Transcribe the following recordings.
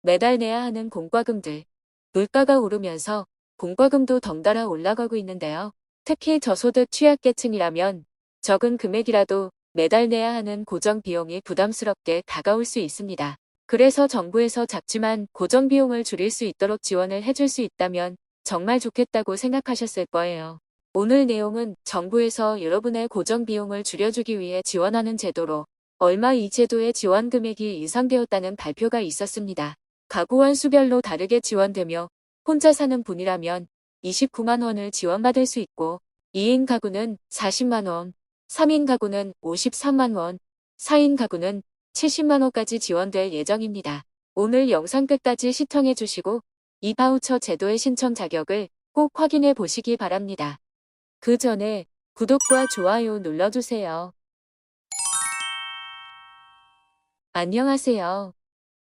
매달 내야 하는 공과금들. 물가가 오르면서 공과금도 덩달아 올라가고 있는데요. 특히 저소득 취약계층이라면 적은 금액이라도 매달 내야 하는 고정 비용이 부담스럽게 다가올 수 있습니다. 그래서 정부에서 작지만 고정 비용을 줄일 수 있도록 지원을 해줄 수 있다면 정말 좋겠다고 생각하셨을 거예요. 오늘 내용은 정부에서 여러분의 고정 비용을 줄여주기 위해 지원하는 제도로 얼마 이 제도의 지원 금액이 인상되었다는 발표가 있었습니다. 가구원 수별로 다르게 지원되며 혼자 사는 분이라면 29만 원을 지원받을 수 있고 2인 가구는 40만 원, 3인 가구는 53만 원, 4인 가구는 70만 원까지 지원될 예정입니다. 오늘 영상 끝까지 시청해 주시고 이 바우처 제도의 신청 자격을 꼭 확인해 보시기 바랍니다. 그 전에 구독과 좋아요 눌러주세요. 안녕하세요.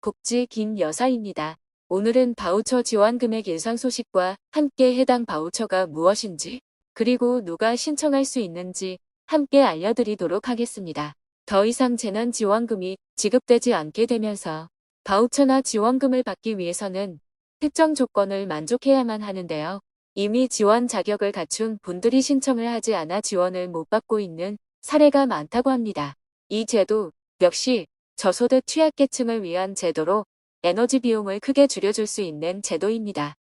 복지 김여사입니다. 오늘은 바우처 지원 금액 인상 소식과 함께 해당 바우처가 무엇인지, 그리고 누가 신청할 수 있는지 함께 알려드리도록 하겠습니다. 더 이상 재난지원금이 지급되지 않게 되면서 바우처나 지원금을 받기 위해서는 특정 조건을 만족해야만 하는데요. 이미 지원 자격을 갖춘 분들이 신청을 하지 않아 지원을 못 받고 있는 사례가 많다고 합니다. 이 제도 역시 저소득 취약계층을 위한 제도로 에너지 비용을 크게 줄여줄 수 있는 제도입니다.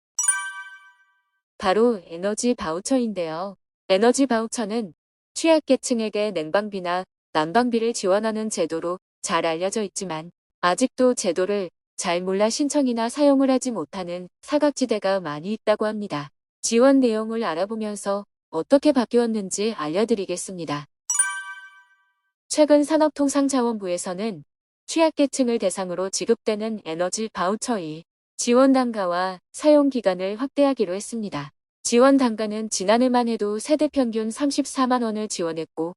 바로 에너지 바우처인데요. 에너지 바우처는 취약계층에게 냉방비나 난방비를 지원하는 제도로 잘 알려져 있지만 아직도 제도를 잘 몰라 신청이나 사용을 하지 못하는 사각지대가 많이 있다고 합니다. 지원 내용을 알아보면서 어떻게 바뀌었는지 알려드리겠습니다. 최근 산업통상자원부에서는 취약계층을 대상으로 지급되는 에너지 바우처의 지원 단가와 사용 기간을 확대하기로 했습니다. 지원 단가는 지난해만 해도 세대 평균 34만 원을 지원했고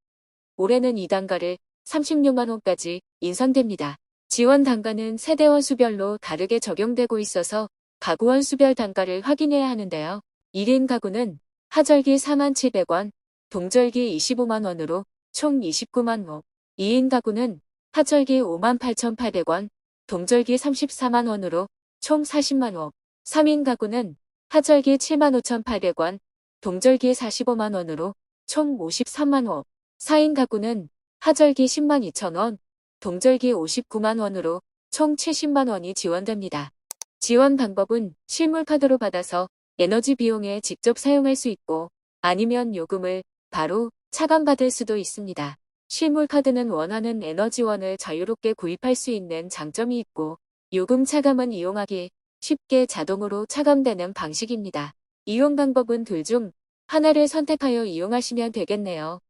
올해는 이 단가를 36만 원까지 인상됩니다. 지원 단가는 세대원 수별로 다르게 적용되고 있어서 가구원 수별 단가를 확인해야 하는데요. 1인 가구는 하절기 47,000원, 동절기 25만 원으로 총 29만 원, 2인 가구는 하절기 58,800원, 동절기 34만 원으로 총 40만 원, 3인 가구는 하절기 75,800원, 동절기 45만 원으로 총 53만 원, 4인 가구는 하절기 10만 2천 원, 동절기 59만 원으로 총 70만 원이 지원됩니다. 지원 방법은 실물카드로 받아서 에너지 비용에 직접 사용할 수 있고 아니면 요금을 바로 차감받을 수도 있습니다. 실물카드는 원하는 에너지원을 자유롭게 구입할 수 있는 장점이 있고 요금 차감은 이용하기 쉽게 자동으로 차감되는 방식입니다. 이용 방법은 둘 중 하나를 선택하여 이용하시면 되겠네요.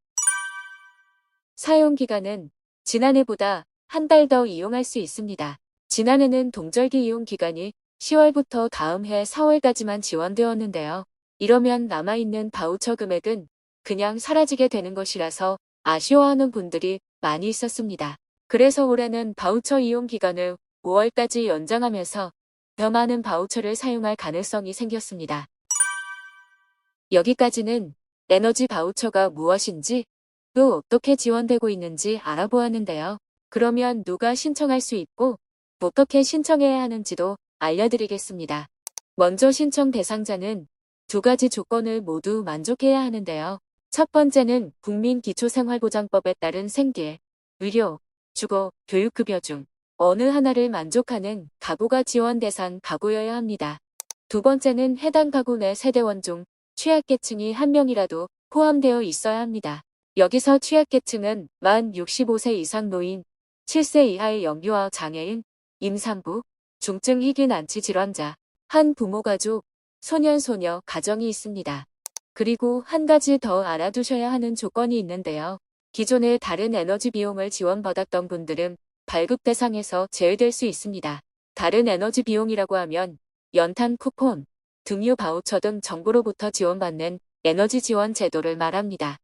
사용 기간은 지난해보다 한 달 더 이용할 수 있습니다. 지난해는 동절기 이용 기간이 10월부터 다음 해 4월까지만 지원되었는데요. 이러면 남아있는 바우처 금액은 그냥 사라지게 되는 것이라서 아쉬워하는 분들이 많이 있었습니다. 그래서 올해는 바우처 이용 기간을 5월까지 연장하면서 더 많은 바우처를 사용할 가능성이 생겼습니다. 여기까지는 에너지 바우처가 무엇인지 또 어떻게 지원되고 있는지 알아보았는데요. 그러면 누가 신청할 수 있고 어떻게 신청해야 하는지도 알려드리겠습니다. 먼저 신청 대상자는 두 가지 조건을 모두 만족해야 하는데요. 첫 번째는 국민기초생활보장법에 따른 생계, 의료, 주거, 교육급여 중 어느 하나를 만족하는 가구가 지원 대상 가구여야 합니다. 두 번째는 해당 가구 내 세대원 중 취약계층이 한 명이라도 포함되어 있어야 합니다. 여기서 취약계층은 만 65세 이상 노인, 7세 이하의 영유아 장애인, 임산부, 중증 희귀 난치 질환자, 한 부모 가족, 소년 소녀 가정이 있습니다. 그리고 한 가지 더 알아두셔야 하는 조건이 있는데요. 기존에 다른 에너지 비용을 지원받았던 분들은 발급 대상에서 제외될 수 있습니다. 다른 에너지 비용이라고 하면 연탄 쿠폰, 등유 바우처 등 정부로부터 지원받는 에너지 지원 제도를 말합니다.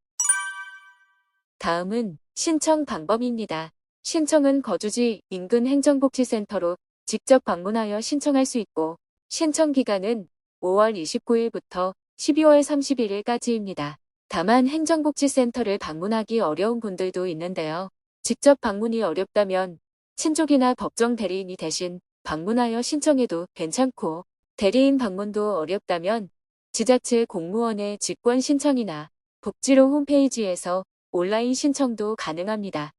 다음은 신청 방법입니다. 신청은 거주지 인근 행정복지센터로 직접 방문하여 신청할 수 있고 신청 기간은 5월 29일부터 12월 31일까지입니다. 다만 행정복지센터를 방문하기 어려운 분들도 있는데요. 직접 방문이 어렵다면 친족이나 법정 대리인이 대신 방문하여 신청해도 괜찮고 대리인 방문도 어렵다면 지자체 공무원의 직권 신청이나 복지로 홈페이지에서 온라인 신청도 가능합니다.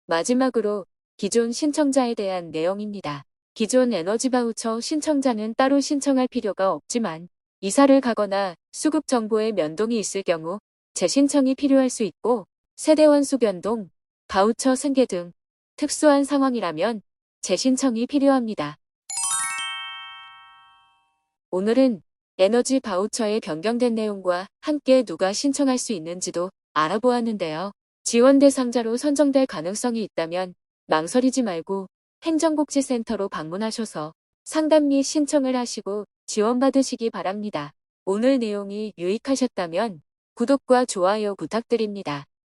마지막으로 기존 신청자에 대한 내용입니다. 기존 에너지 바우처 신청자는 따로 신청할 필요가 없지만 이사를 가거나 수급 정보에 변동이 있을 경우 재신청이 필요할 수 있고 세대원수 변동, 바우처 승계 등 특수한 상황이라면 재신청이 필요합니다. 오늘은 에너지 바우처의 변경된 내용과 함께 누가 신청할 수 있는지도 알아보았는데요. 지원 대상자로 선정될 가능성이 있다면 망설이지 말고 행정복지센터로 방문하셔서 상담 및 신청을 하시고 지원받으시기 바랍니다. 오늘 내용이 유익하셨다면 구독과 좋아요 부탁드립니다.